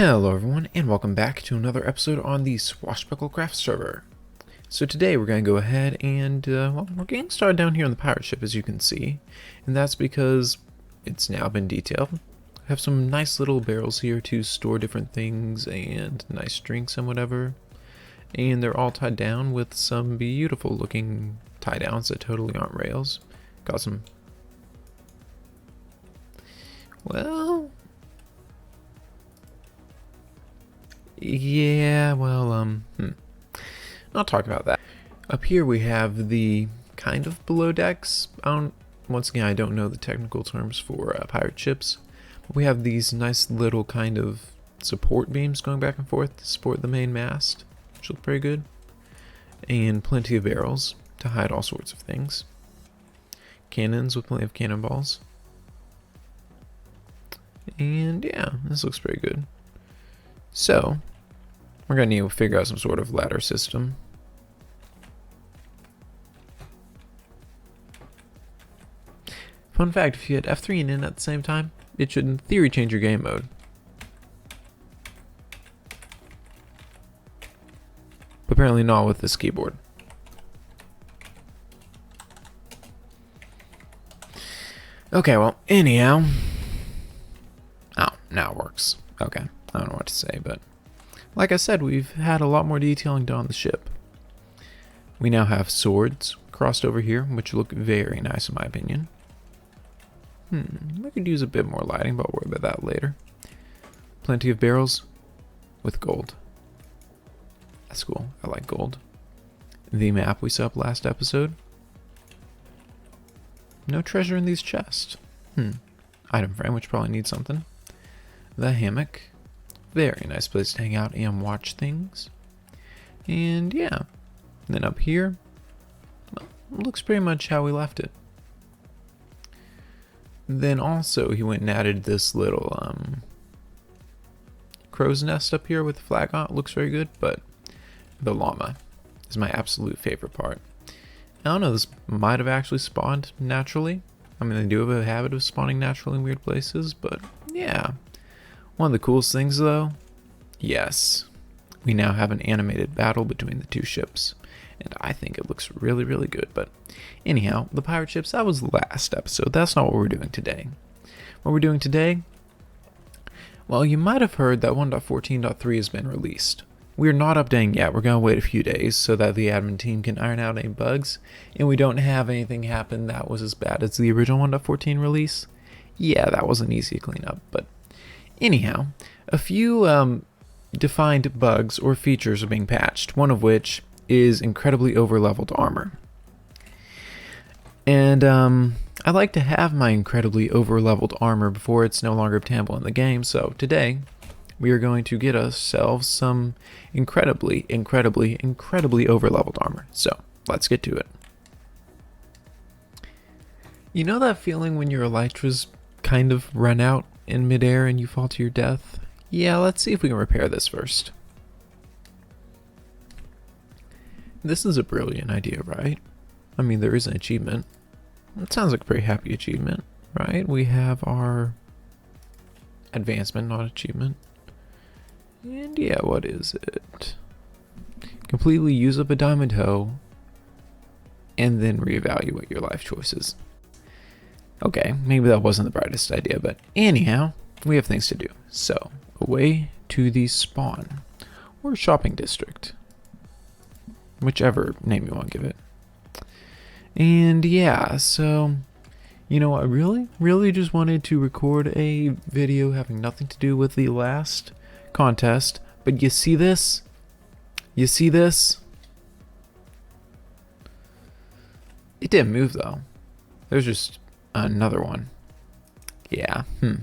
Hello everyone, and welcome back to another episode on the SwashBuckleCraft server. So today we're going to go ahead and, we're getting started down here on the pirate ship, as you can see. And that's because it's now been detailed. We have some nice little barrels here to store different things and nice drinks and whatever. And they're all tied down with some beautiful looking tie downs that totally aren't rails. Got some... well... yeah, well, not talk about that. Up here we have the kind of below decks. Once again, I don't know the technical terms for pirate ships. But we have these nice little kind of support beams going back and forth to support the main mast, which look pretty good. And plenty of barrels to hide all sorts of things. Cannons with plenty of cannonballs. And yeah, this looks pretty good. So, we're going to need to figure out some sort of ladder system. Fun fact, if you hit F3 and N at the same time, it should in theory change your game mode. But apparently not with this keyboard. Okay, well, anyhow. Oh, now it works. Okay. I don't know what to say, but like I said, we've had a lot more detailing done on the ship. We now have swords crossed over here, which look very nice in my opinion. We could use a bit more lighting, but I'll worry about that later. Plenty of barrels with gold. That's cool. I like gold. The map we set up last episode. No treasure in these chests. Item frame, which probably needs something. The hammock. Very nice place to hang out and watch things. And yeah. And then up here, well, looks pretty much how we left it. Then also he went and added this little crow's nest up here with the flag on it. Looks very good, but the llama is my absolute favorite part. I don't know, this might have actually spawned naturally. I mean, they do have a habit of spawning naturally in weird places, but yeah. One of the coolest things though, yes, we now have an animated battle between the two ships. And I think it looks really, really good. But anyhow, the pirate ships, that was the last episode. That's not what we're doing today. What we're doing today, well, you might have heard that 1.14.3 has been released. We're not updating yet. We're going to wait a few days so that the admin team can iron out any bugs. And we don't have anything happen that was as bad as the original 1.14 release. Yeah, that wasn't easy to clean up, but anyhow, a few defined bugs or features are being patched, one of which is incredibly over-leveled armor. And I like to have my incredibly over-leveled armor before it's no longer obtainable in the game, so today we are going to get ourselves some incredibly over-leveled armor. So, let's get to it. You know that feeling when your elytras kind of run out in midair and you fall to your death? Yeah, let's see if we can repair this first. This is a brilliant idea, right? I mean, there is an achievement. It sounds like a pretty happy achievement, right? We have our advancement, not achievement. And yeah, what is it? Completely use up a diamond hoe and then reevaluate your life choices. Okay, maybe that wasn't the brightest idea, but anyhow, we have things to do. So, away to the spawn, or shopping district. Whichever name you want to give it. And yeah, so, you know, I really just wanted to record a video having nothing to do with the last contest, but you see this? You see this? It didn't move though. There's just another one. Yeah, I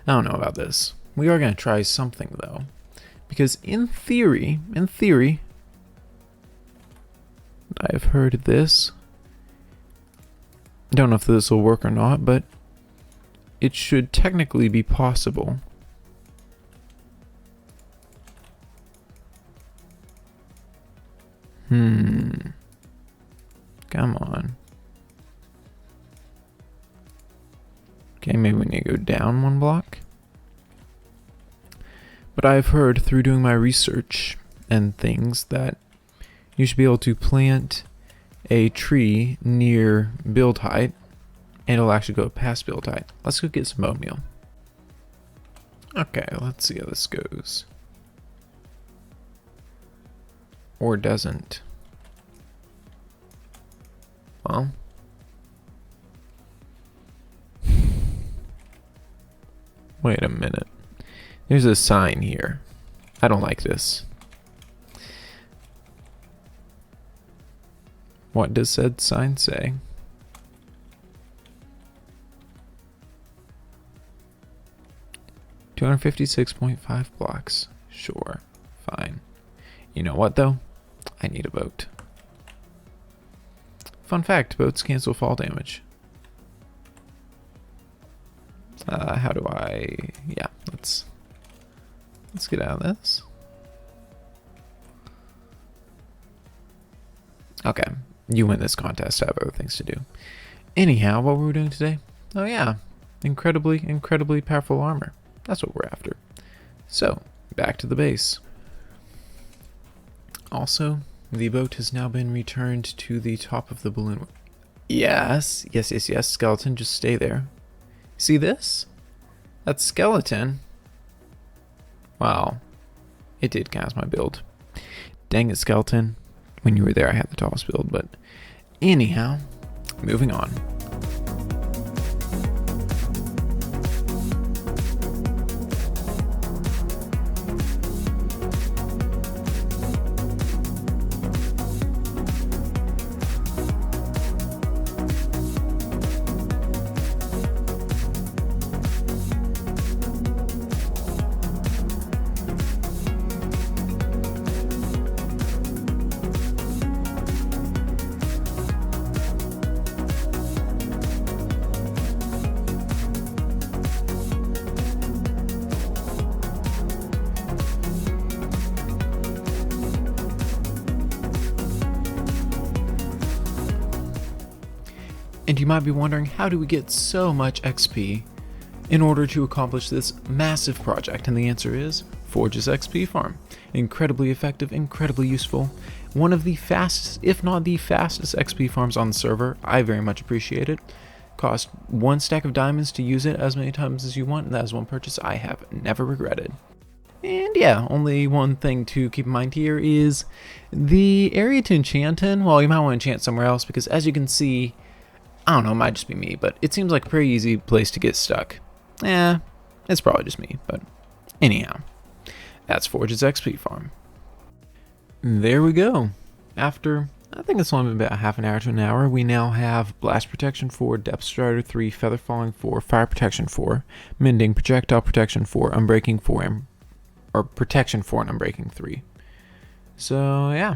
don't know about this. We are going to try something though. Because in theory, I've heard this. I don't know if this will work or not, but it should technically be possible. Come on. Okay, maybe we need to go down one block. But I've heard through doing my research and things that you should be able to plant a tree near build height and it'll actually go past build height. Let's go get some oatmeal. Okay, let's see how this goes. Or doesn't. Well. Wait a minute. There's a sign here. I don't like this. What does said sign say? $256.5 blocks. Sure. Fine. You know what though? I need a boat. Fun fact, boats cancel fall damage. How do I... Yeah, let's get out of this. Okay, you win this contest. I have other things to do. Anyhow, what were we doing today? Oh yeah, incredibly powerful armor. That's what we're after. So, back to the base. Also, the boat has now been returned to the top of the balloon. Yes, skeleton, just stay there. See this? That skeleton. Wow. It did count as my build. Dang it, skeleton. When you were there, I had the tallest build, but anyhow, moving on. And you might be wondering, how do we get so much XP in order to accomplish this massive project? And the answer is Forge's XP farm. Incredibly effective, incredibly useful. One of the fastest, if not the fastest XP farms on the server. I very much appreciate it. Cost 1 stack of diamonds to use it as many times as you want, and that is one purchase I have never regretted. And yeah, only one thing to keep in mind here is the area to enchant in. Well, you might want to enchant somewhere else because as you can see, I don't know, it might just be me, but it seems like a pretty easy place to get stuck. It's probably just me, but anyhow, that's Forge's XP farm. There we go. After, I think it's only been about half an hour to an hour, we now have Blast Protection 4, Depth Strider 3, Feather Falling 4, Fire Protection 4, Mending, Projectile Protection 4, Unbreaking 4, or Protection 4 and Unbreaking 3. So yeah.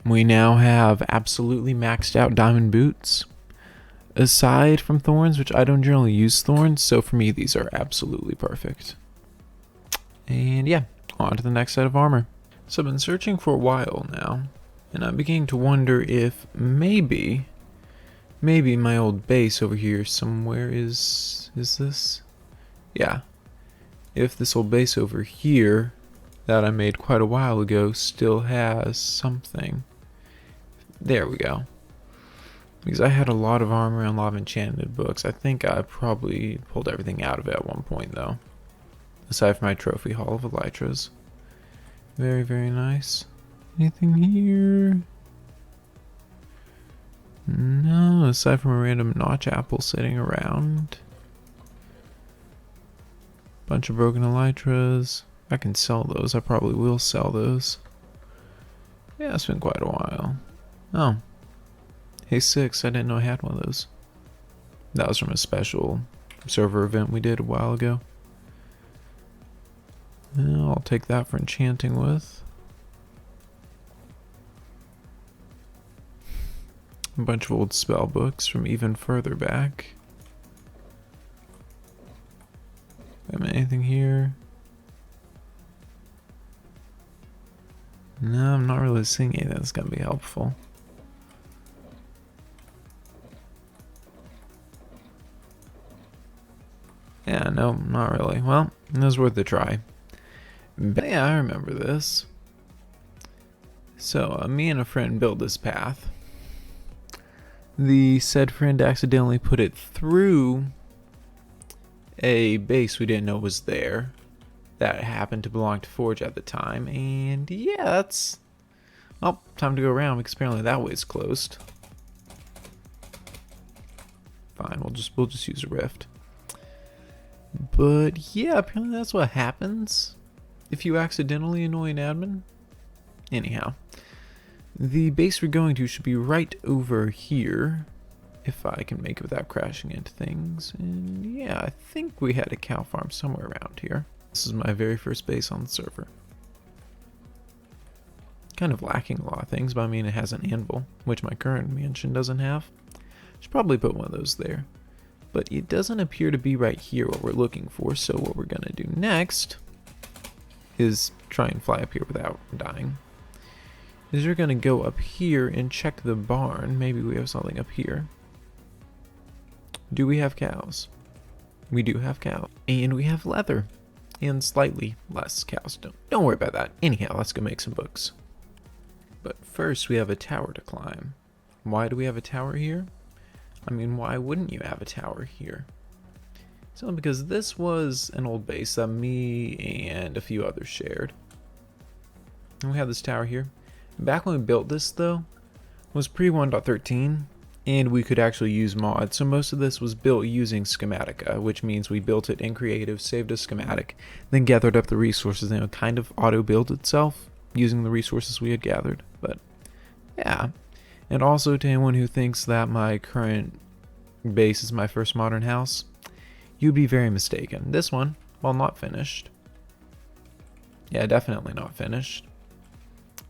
We now have absolutely maxed out diamond boots. Aside from thorns, which I don't generally use thorns, so for me these are absolutely perfect. And yeah, on to the next set of armor. So I've been searching for a while now, and I'm beginning to wonder if maybe my old base over here somewhere is this? Yeah. If this old base over here that I made quite a while ago still has something. There we go. Because I had a lot of armor and a lot of enchanted books. I think I probably pulled everything out of it at one point though. Aside from my trophy haul of elytras. Very nice. Anything here? No, aside from a random notch apple sitting around. Bunch of broken elytras. I can sell those. I probably will sell those. Yeah, it's been quite a while. Oh. Hey 6, I didn't know I had one of those. That was from a special server event we did a while ago. Yeah, I'll take that for enchanting with. A bunch of old spell books from even further back. Anything here? No, I'm not really seeing anything that's gonna be helpful. Yeah, no, not really. Well, it was worth a try. But yeah, I remember this. So, me and a friend built this path. The said friend accidentally put it through a base we didn't know was there that happened to belong to Forge at the time, and yeah, that's... Well, time to go around because apparently that way's closed. Fine, we'll just use a rift. But yeah, apparently that's what happens if you accidentally annoy an admin. Anyhow, the base we're going to should be right over here, if I can make it without crashing into things. And yeah, I think we had a cow farm somewhere around here. This is my very first base on the server. Kind of lacking a lot of things, but I mean it has an anvil, which my current mansion doesn't have. Should probably put one of those there. But it doesn't appear to be right here what we're looking for, so what we're gonna do next is try and fly up here without dying. Is we're gonna go up here and check the barn. Maybe we have something up here. Do we have cows? We do have cows. And we have leather. And slightly less cows. Don't worry about that. Anyhow, let's go make some books. But first we have a tower to climb. Why do we have a tower here? I mean, why wouldn't you have a tower here? So because this was an old base that me and a few others shared. And we have this tower here. Back when we built this though, was pre 1.13, and we could actually use mods. So most of this was built using Schematica, which means we built it in Creative, saved a schematic, then gathered up the resources, and it would kind of auto-build itself using the resources we had gathered. But yeah. And also to anyone who thinks that my current base is my first modern house, you'd be very mistaken. This one, while not finished, yeah, definitely not finished,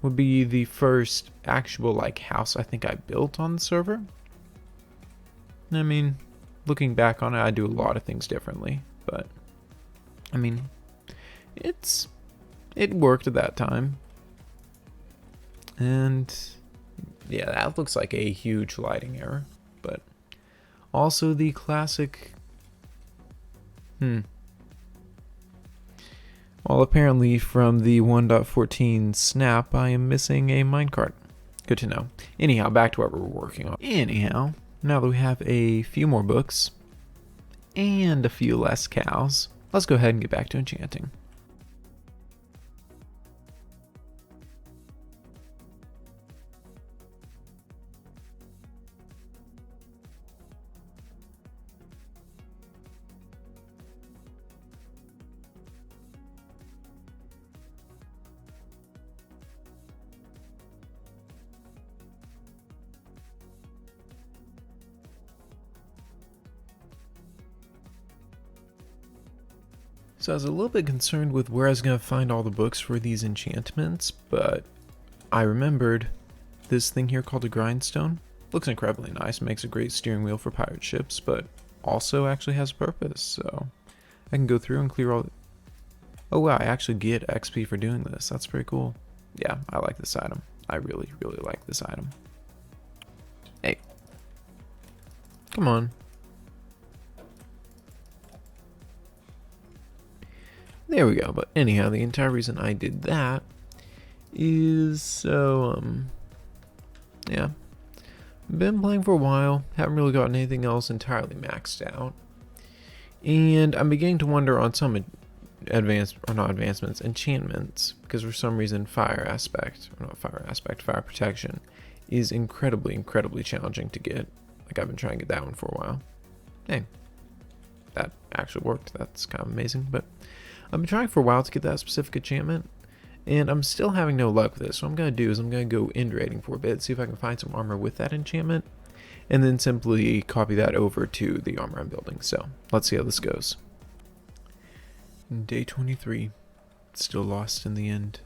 would be the first actual like house I think I built on the server. I mean, looking back on it, I do a lot of things differently, but I mean, it worked at that time. And yeah, that looks like a huge lighting error, but also the classic well, apparently from the 1.14 snap, I am missing a minecart. Good to know. Anyhow, back to what we're working on. Anyhow, now that we have a few more books and a few less cows, let's go ahead and get back to enchanting. So I was a little bit concerned with where I was going to find all the books for these enchantments, but I remembered this thing here called a grindstone. Looks incredibly nice, makes a great steering wheel for pirate ships, but also actually has a purpose, so I can go through and clear all the... Oh wow, I actually get XP for doing this. That's pretty cool. Yeah, I like this item. I really, really like this item. Hey. Come on. There we go. But anyhow, the entire reason I did that is so, yeah. Been playing for a while, haven't really gotten anything else entirely maxed out. And I'm beginning to wonder on some enchantments, because for some reason fire protection is incredibly challenging to get. Like I've been trying to get that one for a while. Hey, that actually worked. That's kind of amazing, but I've been trying for a while to get that specific enchantment, and I'm still having no luck with this. So what I'm going to do is I'm going to go end raiding for a bit, see if I can find some armor with that enchantment, and then simply copy that over to the armor I'm building. So let's see how this goes. Day 23. Still lost in the end.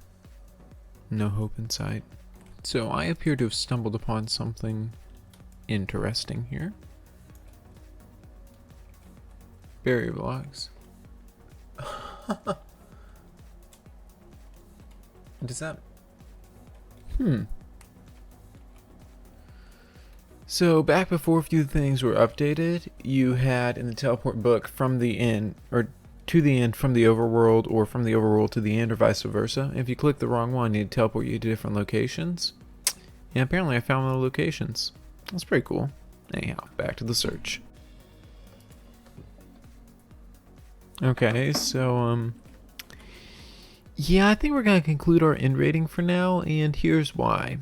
No hope in sight. So I appear to have stumbled upon something interesting here. Barrier blocks. Does that... So back before a few things were updated, you had in the teleport book from the inn, or to the end from the overworld, or from the overworld to the end, or vice versa. If you click the wrong one, it'd teleport you to different locations. And apparently I found the locations. That's pretty cool. Anyhow, back to the search. Okay, so, yeah, I think we're going to conclude our end rating for now, and here's why.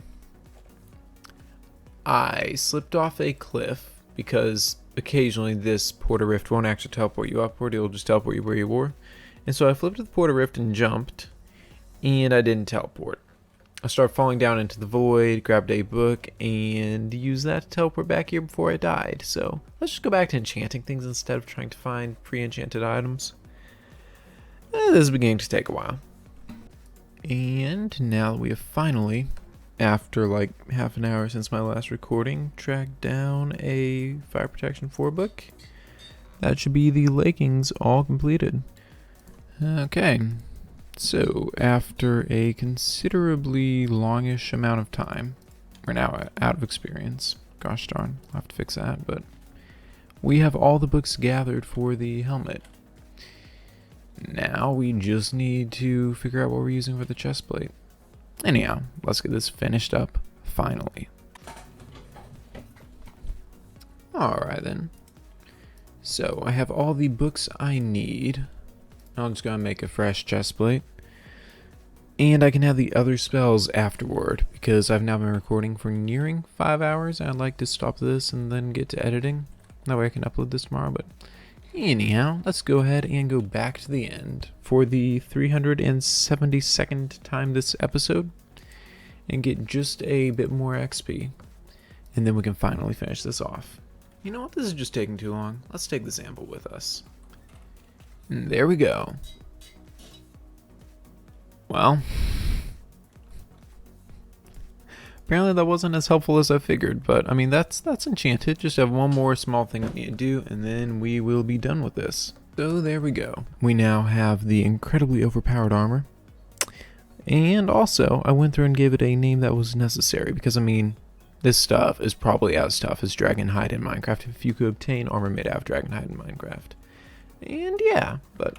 I slipped off a cliff because occasionally this Portal Rift won't actually teleport you upward, it'll just teleport you where you were. And so I flipped to the Portal Rift and jumped, and I didn't teleport. I started falling down into the void, grabbed a book, and used that to teleport back here before I died. So let's just go back to enchanting things instead of trying to find pre-enchanted items. This is beginning to take a while. And now that we have finally, after like half an hour since my last recording, tracked down a Fire Protection 4 book, that should be the lakings all completed. Okay. So, after a considerably longish amount of time, we're now out of experience. Gosh darn, I'll have to fix that, but we have all the books gathered for the helmet. Now we just need to figure out what we're using for the chest plate. Anyhow, let's get this finished up, finally. Alright then. So, I have all the books I need. I'm just going to make a fresh chest plate. And I can have the other spells afterward, because I've now been recording for nearing 5 hours. I'd like to stop this and then get to editing. That way I can upload this tomorrow, but anyhow, let's go ahead and go back to the end for the 372nd time this episode and get just a bit more XP. And then we can finally finish this off. You know what? This is just taking too long. Let's take the sample with us. And there we go. Well, apparently that wasn't as helpful as I figured, but I mean that's enchanted. Just have one more small thing we need to do, and then we will be done with this. So there we go. We now have the incredibly overpowered armor, and also I went through and gave it a name that was necessary, because I mean this stuff is probably as tough as Dragonhide in Minecraft if you could obtain armor made out of Dragonhide in Minecraft. And yeah, but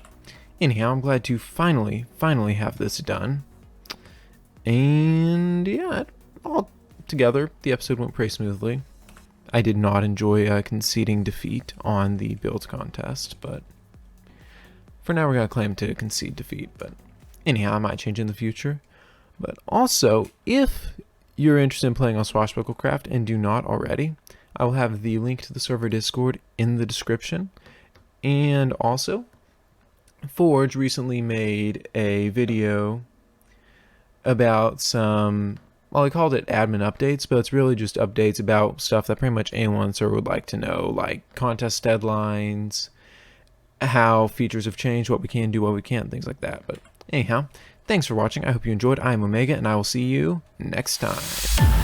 anyhow, I'm glad to finally have this done. And yeah, all together, the episode went pretty smoothly. I did not enjoy conceding defeat on the build contest, but for now we're going to claim to concede defeat. But anyhow, I might change in the future. But also, if you're interested in playing on SwashBuckleCraft and do not already, I will have the link to the server Discord in the description. And also, Forge recently made a video about some, well, I called it admin updates, but it's really just updates about stuff that pretty much anyone on the server would like to know, like contest deadlines, how features have changed, what we can do, what we can't, things like that. But anyhow, thanks for watching. I hope you enjoyed. I'm Omega, and I will see you next time.